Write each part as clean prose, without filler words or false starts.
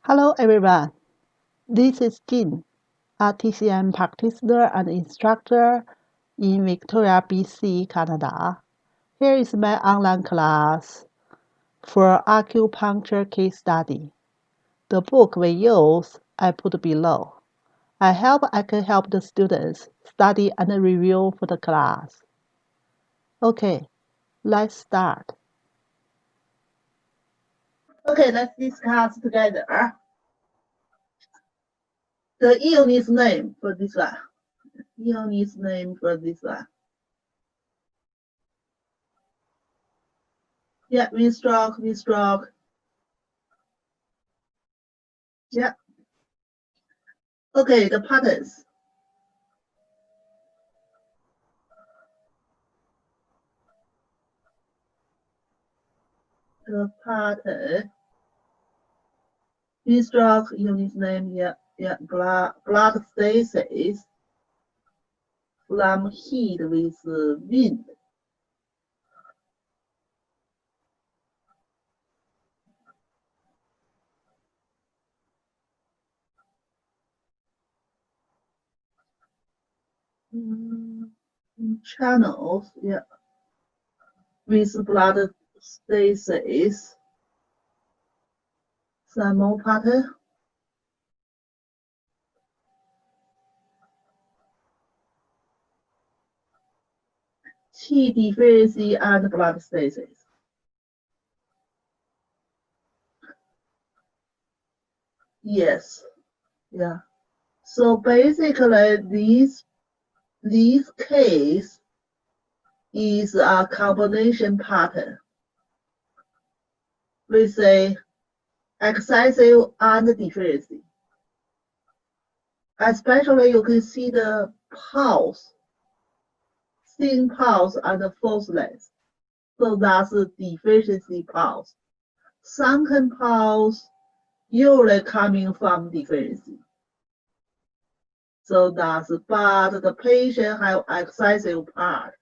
Hello everyone, this is Jin, a TCM practitioner and instructor in Victoria, BC, Canada. Here is my online class for Acupuncture case study. The book we use I put below. I hope I can help the students study and review for the class. Okay, let's start. Okay, let's discuss together the illness name for this one. Illness name for this one. Yeah, stroke. Yeah. Okay, the patterns. The pattern. Stroke, illness name, yeah. Blood stasis from heat with wind. Channels, yeah, with blood stasis. Some more pattern. Qi deficiency and blood stasis. Yes, yeah. So basically, this case is a combination pattern with a excessive and deficiency. Especially you can see the pulse, thin pulse and the forceless. So that's a deficiency pulse. Sunken pulse usually coming from deficiency. So that's, but the patient have excessive part.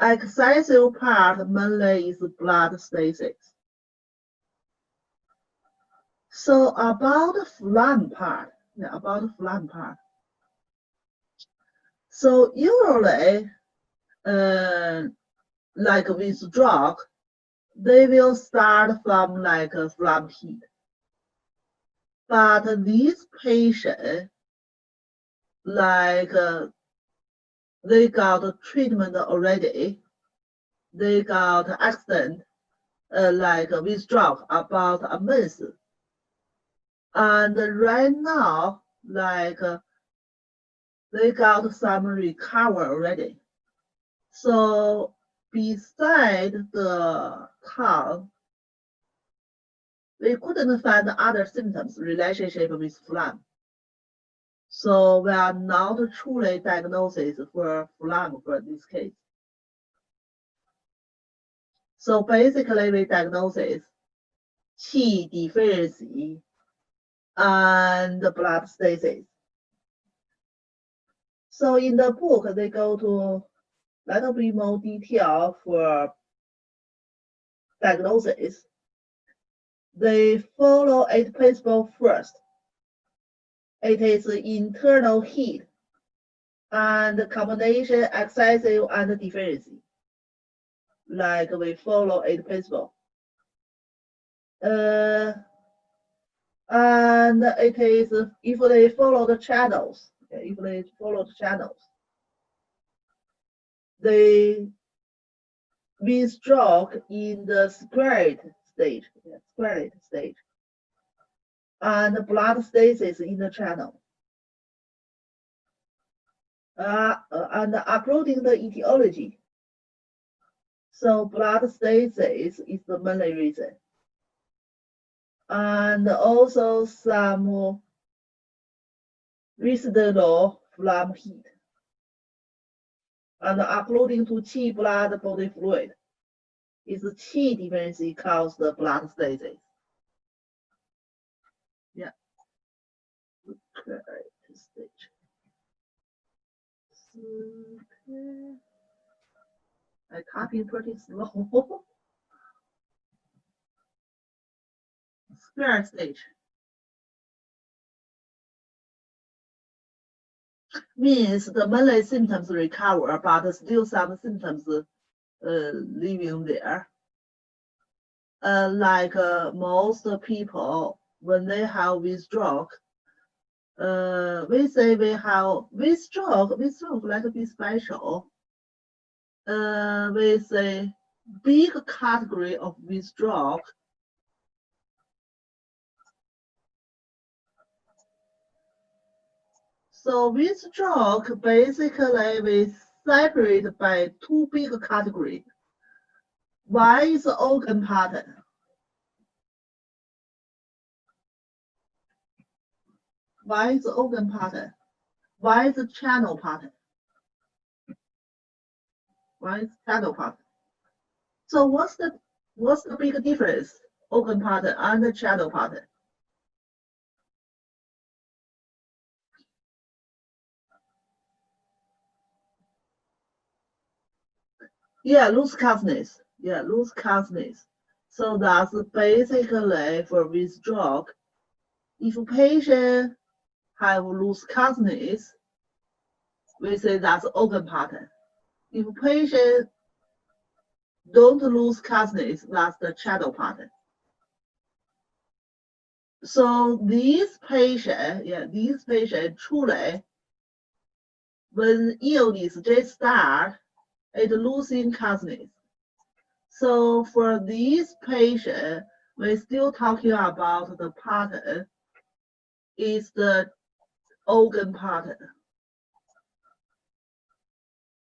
Excessive part mainly is blood stasis. So about the phlegm part, So usually, like with drug, they will start from like a phlegm heat. But these patients, like they got treatment already, they got accident, like with drug about a month. And right now, like they got some recover already. So beside the tongue, we couldn't find other symptoms relationship with phlegm. So we are not truly diagnosis for phlegm for this case. So basically we diagnosis Qi deficiency and blood stasis. So in the book, they go to a little bit more detail for diagnosis. They follow 8 principles first. It is internal heat and combination excessive and deficiency. Like we follow 8 principles. And it is if they follow the channels, they mean stroke in the squared stage, and blood stasis in the channel. And according the etiology, so blood stasis is the main reason. And also some residual phlegm heat. And according to Qi blood body fluid, is Qi deficiency cause the blood stasis. Yeah. Okay, stage. Okay. I copy pretty slow. square stage. Means the mainly symptoms recover, but still some symptoms living there. Like most people, when they have with stroke, we say we have with stroke like be special. We say big category of with stroke. So with stroke, basically we separate by two big categories. One is organ pattern. One is organ pattern. One is channel pattern. One is channel pattern. So what's the big difference? Organ pattern and the channel pattern. Yeah, loose consciousness. Yeah, loose consciousness. So that's basically for with stroke. If patient have loose consciousness, we say that's organ pattern. If patient don't lose consciousness, that's the channel pattern. So these patients truly, when illness just start, it losing consciousness. So for these patients, we're still talking about the pattern is the organ pattern.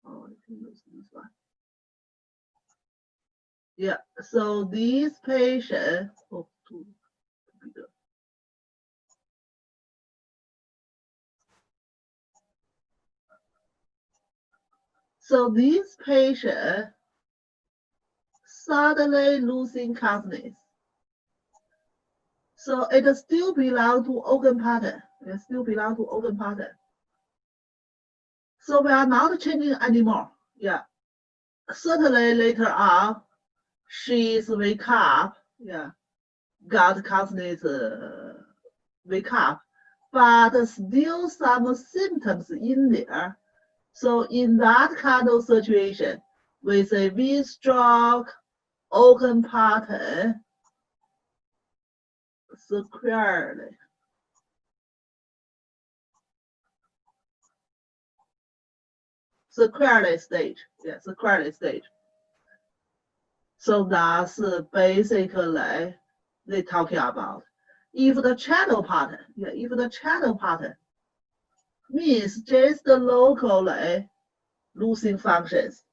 Oh, I can use this one. Yeah, so these patients, so these patients suddenly losing consciousness. So it still belongs to organ pattern. It still belongs to organ pattern. So we are not changing anymore. Yeah. Certainly later on, she's wake up. Yeah. Got consciousness, wake up. But still some symptoms in there. So in that kind of situation, with a V-stroke, organ pattern, sequelae. Sequelae stage. Yeah, sequelae stage. So that's basically they talking about. If the channel pattern, means just locally losing functions,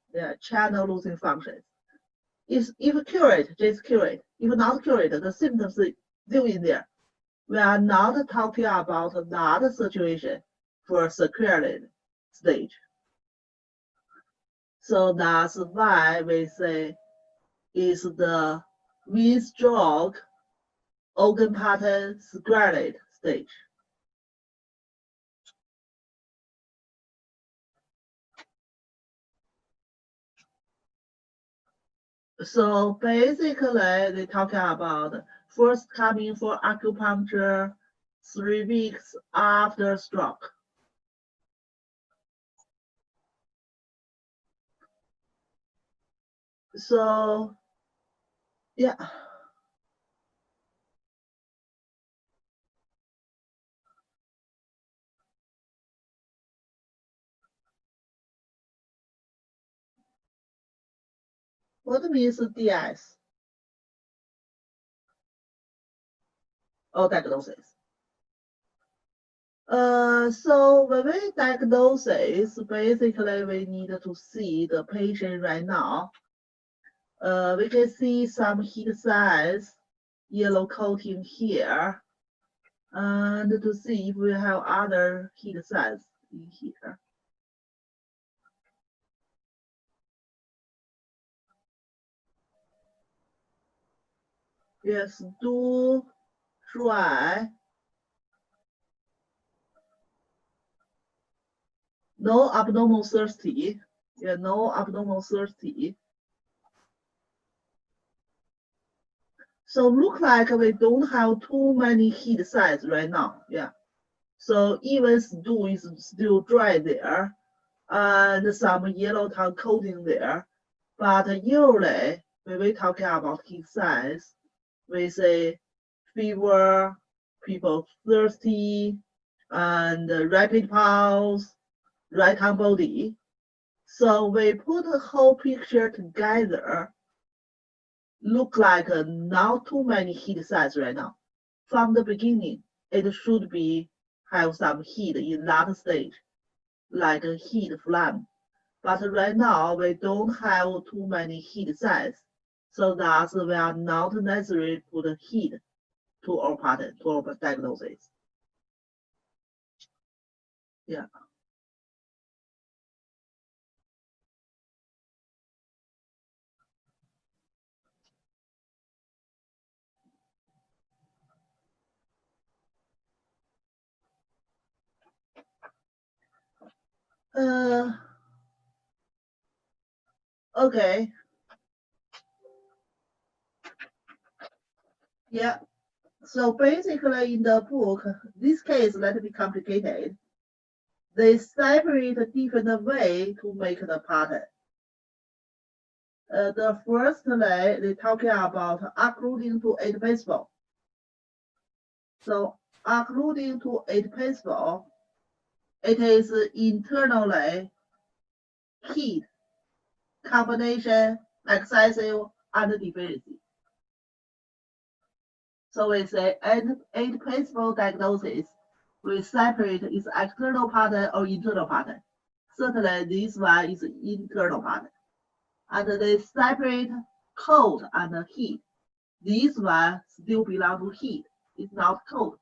channel losing functions. If cured, just cured. If not cured, the symptoms still in there. We are not talking about that situation for sequelae stage. So that's why we say is the V-stroke organ pattern sequelae stage. So basically, they're talking about first coming for acupuncture 3 weeks after stroke. So, yeah. What means DS? Or diagnosis. So when we diagnosis, basically we need to see the patient right now. We can see some heat signs, yellow coating here, and to see if we have other heat signs in here. Yes, do dry. No abnormal thirsty. Yeah, no abnormal thirsty. So look like we don't have too many heat sites right now. Yeah. So even stool is still dry there, and some yellow tongue coating there. But usually when we talking about heat sites, we say fever, people thirsty, and rapid pulse, right hand body. So we put the whole picture together, look like not too many heat sites right now. From the beginning, it should be have some heat in that stage, like a heat flame. But right now, we don't have too many heat sites, so thus we are not necessarily put heat to our pattern, to our diagnosis. Yeah. Okay. Yeah. So basically, in the book, this case let it be complicated. They separate a different way to make the pattern. The first way they talking about according to eight principle. So according to eight principle, it is internally heat, combination, excessive, and deficiency. So we say eight principle diagnosis, we separate its external pattern or internal pattern. Certainly this one is internal pattern. And they separate cold and heat. This one still belong to heat, it's not cold.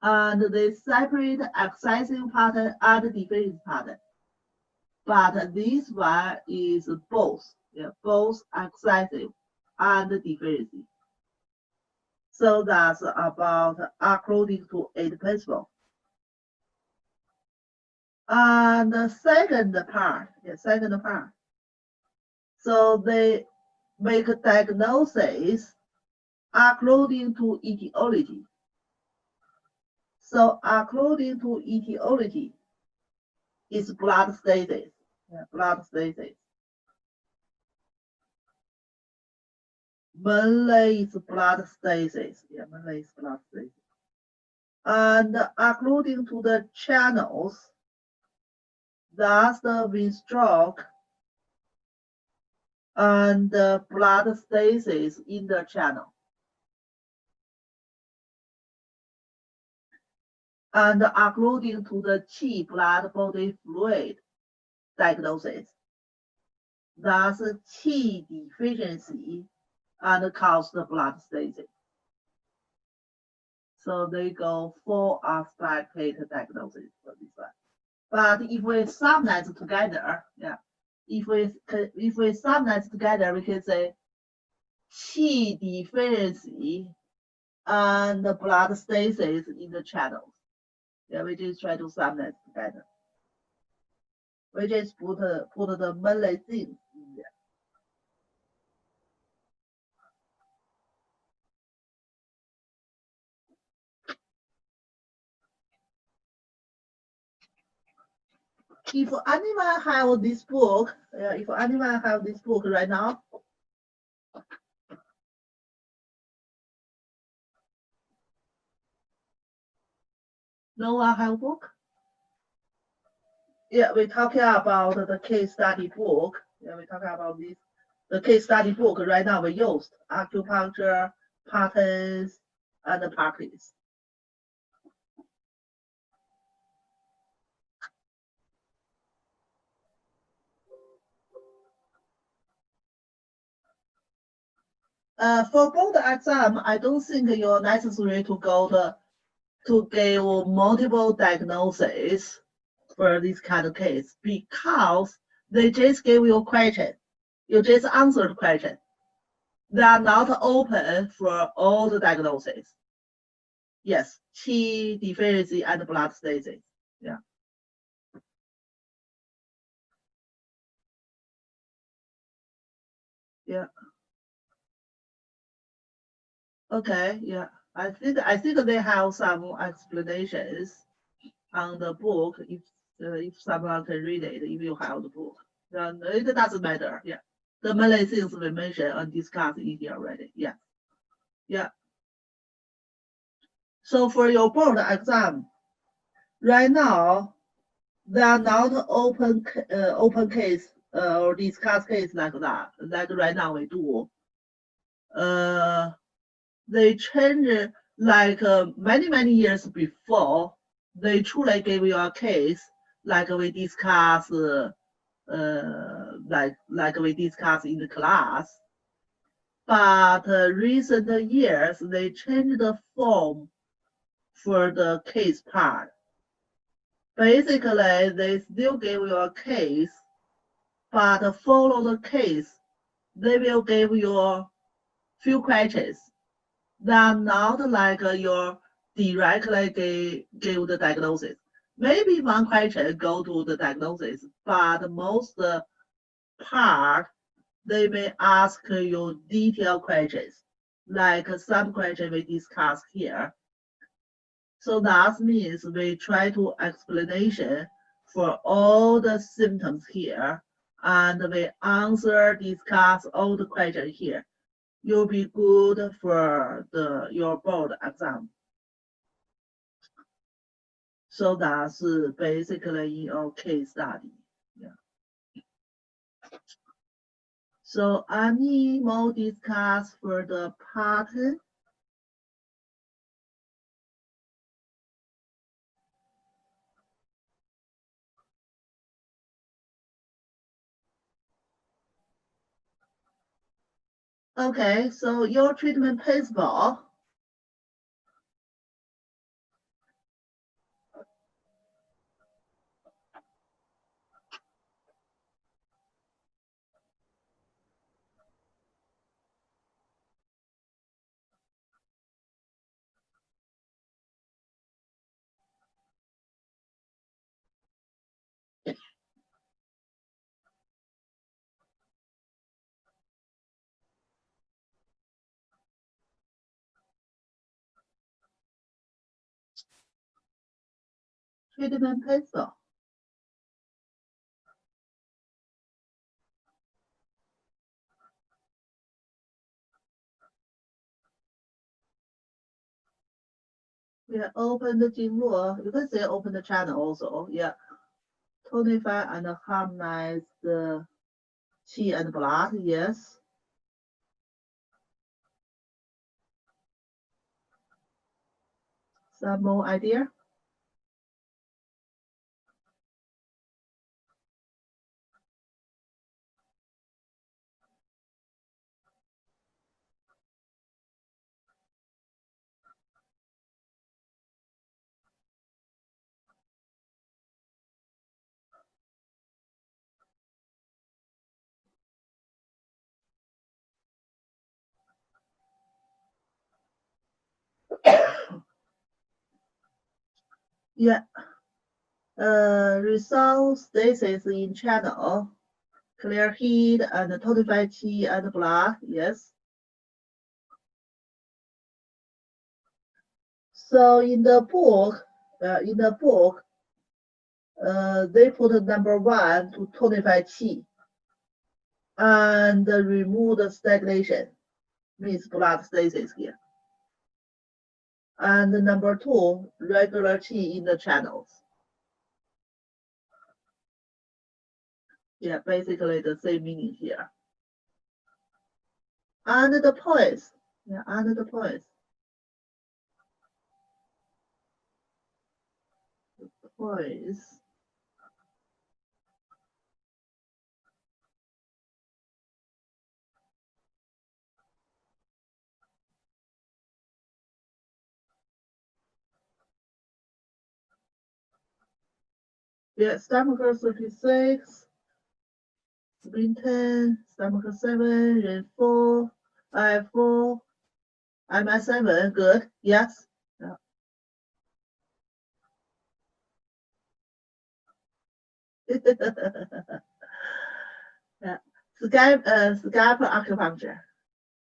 And they separate excessive pattern and deficient pattern. But this one is both, yeah, both excessive and deficiency. So that's about according to eight principle. And the second part, the second part. So they make a diagnosis according to etiology. So according to etiology, it's blood status. Yeah, blood status. Mainly it's blood status. Yeah, mainly it's blood status. And according to the channels, that's the vein stroke and the blood stasis in the channel. And according to the Qi blood body fluid diagnosis, that's Qi deficiency and cause the blood stasis. So they go four aspected diagnosis for this one. But if we summarize together, yeah, if we summarize together, we can say Qi deficiency and the blood stasis in the channels. Yeah, we just try to summarize together. We just put the mainly things in there. If anyone have this book, if anyone have this book right now, no one have book? Yeah, we're talking about the case study book. Yeah, we're talking about this. The case study book right now we used acupuncture, patterns, and the practice. For both exam, I don't think you're necessary to go to give multiple diagnoses for this kind of case because they just give you a question. You just answer the question. They are not open for all the diagnoses. Yes, Qi deficiency and blood stasis. Yeah. Yeah. Okay, yeah. I think they have some explanations on the book if someone can read it, if you have the book. Then it doesn't matter. Yeah. The many things we mentioned and discussed in here already. Yeah. Yeah. So for your board exam, right now, they are not open case or discuss case like that, like right now we do. Uh, they change like many years before. They truly give you a case like we discuss, like we discuss in the class. But recent years they change the form for the case part. Basically, they still give you a case, but follow the case, they will give you few questions. They are not like your directly give the diagnosis. Maybe one question go to the diagnosis, but most part they may ask you detailed questions, like some question we discussed here. So that means we try to explanation for all the symptoms here, and we answer, discuss all the questions here. You'll be good for your board exam. So that's basically in our case study. Yeah. So any more discuss for the pattern? Okay, so your treatment principle. Treatment principle. Yeah, open the Jingluo. You can say open the channel also. Yeah. Tonify and harmonize the qi and blood. Yes. Some more idea? Yeah. Resolve stasis in channel, clear heat and tonify qi and blood. Yes. So in the book, they put number 1 to tonify qi and remove the stagnation, means blood stasis here. And number 2, regular qi in the channels. Yeah, basically the same meaning here. And the points. Yeah, and the points. Points. Yeah, stomach 36, spleen 10, stomach 7, ren 4, I 4, MS 7, good, yes. Yeah. Yeah. Scalp acupuncture.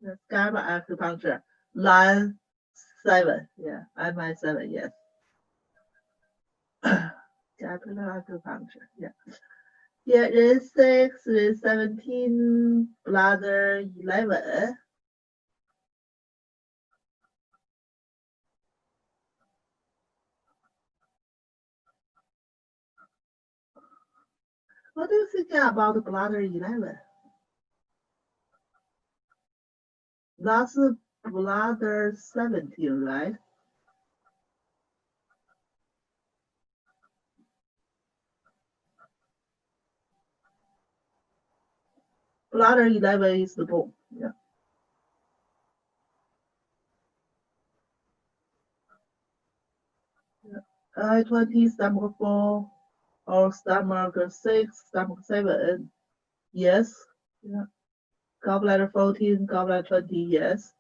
Yeah, scalp acupuncture. line 7. Yeah, MI 7. Yes. Capital acupuncture. Yeah. Yeah, ring 6, ring 17, bladder 11. What do you think about bladder 11? That's bladder 17, right? Bladder 11 is the bone. Yeah. I-20, stomach 4, or stomach 6, stomach 7. Yes. Yeah. Gallbladder 14, gallbladder 20. Yes.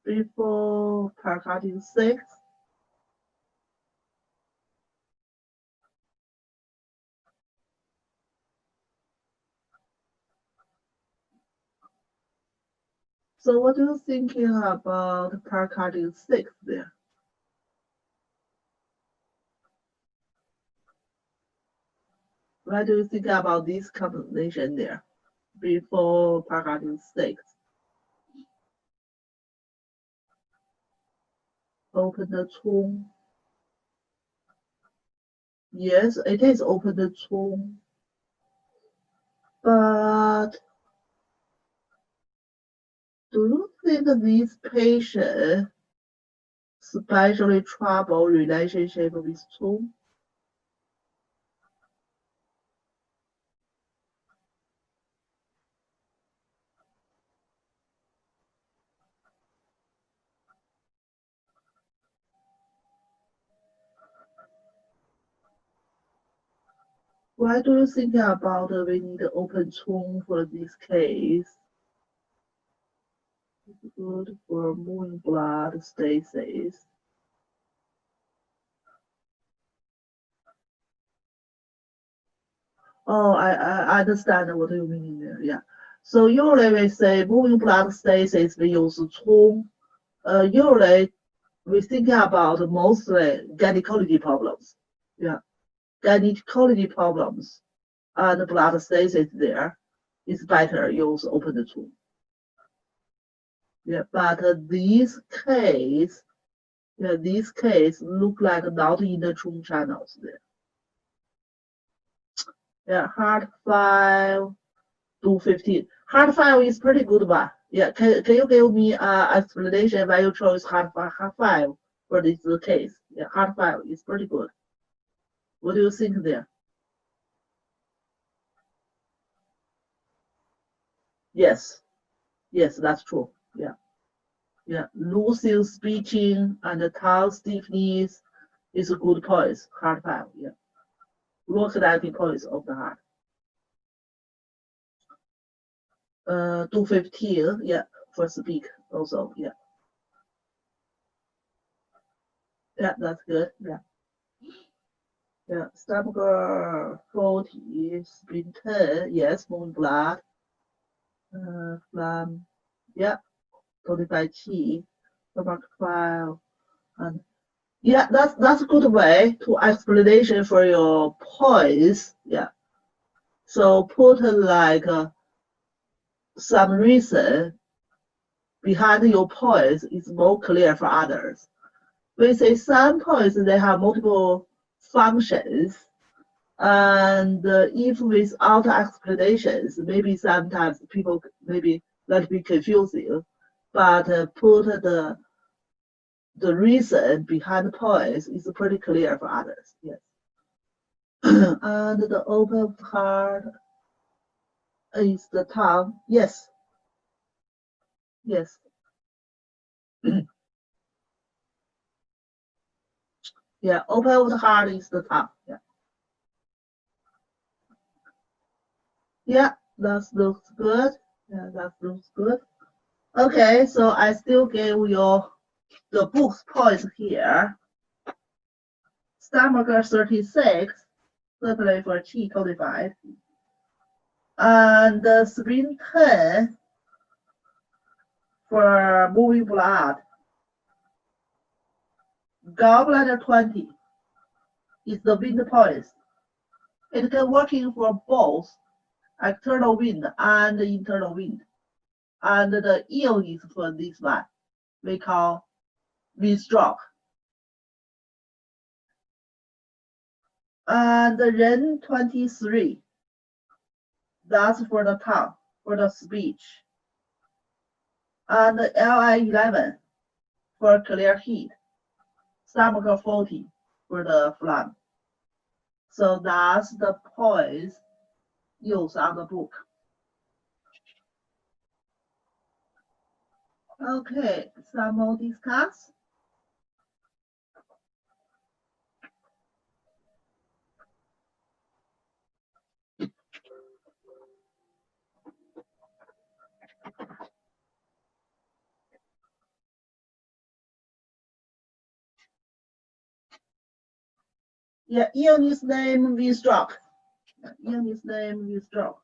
Before pericardium 6. So what are you thinking about pericardium 6 there? What do you think about this combination there? Before pericardium 6. Open the tomb. Yes, it is open the tomb. But do you think this patient especially trouble relationship with tomb? Why do you think about we need open tomb for this case? It's good for moving blood stasis. Oh, I understand what you mean there. Yeah. So usually we say moving blood stasis, we use tomb. Usually we think about mostly gynecology problems. Yeah. Gynecology problems and blood stasis there is better use open the tomb. Yeah, but this case, yeah, this case look like not in the tomb channels there. Yeah, heart 5 to 15. Heart 5 is pretty good one. Yeah, can you give me explanation why you chose heart 5 for this case? Yeah, heart 5 is pretty good. What do you think there? Yes, yes, that's true. Yeah, yeah. Losing speaking and tongue stiffness is a good point. Heart 5. Yeah, localizing points of the heart. 215. Yeah, for speak also. Yeah, yeah, that's good. Yeah. Yeah, stomach 40, spleen 10, yes, moving blood. From, yeah, 25 T, stomach 5. And yeah, that's a good way to explanation for your points. Yeah. So put like some reason behind your points is more clear for others. We say some points, they have multiple functions. And if without explanations, maybe sometimes people maybe that be confusing, but put the reason behind the points is pretty clear for others. Yes. And the open heart is the tongue. Yes. Yes. Yeah. Open of the heart is the tongue. Yeah. Yeah. That looks good. Yeah. That looks good. Okay. So I still gave you the book's points here. Stomach 36, certainly for T 25. And spleen 10 for moving blood. Gallbladder 20 is the wind points. It can working for both external wind and internal wind. And the illness for this one we call wind stroke. And the Ren 23, that's for the tongue, for the speech. And the Li 11 for clear heat. Stomach 40 for the phlegm. So that's the points used on the book. Okay, some more discuss. Yeah, illness name with stroke. Illness name with stroke.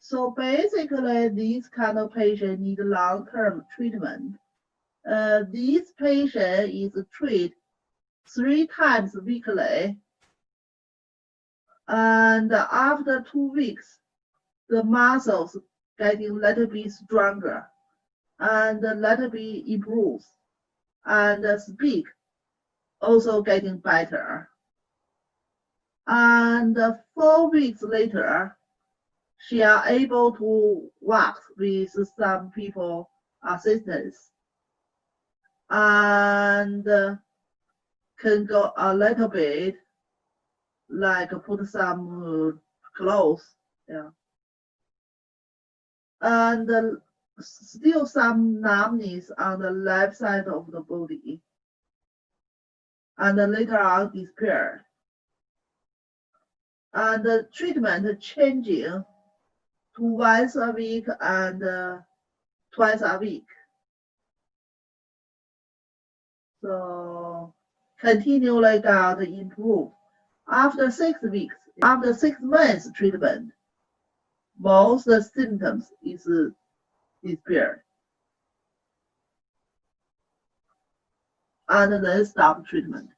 So basically, these kind of patient need long-term treatment. This patient is treated 3 times weekly, and after 2 weeks, the muscles getting a little bit stronger and a little bit improves, and speak also getting better. And 4 weeks later, she are able to walk with some people assistance and can go a little bit, like put some clothes, yeah. And still some numbness on the left side of the body, and later on disappeared. And the treatment changing to once a week and twice a week. So continually got improved. After 6 weeks, after 6 months treatment, most symptoms is disappeared. And then stop treatment.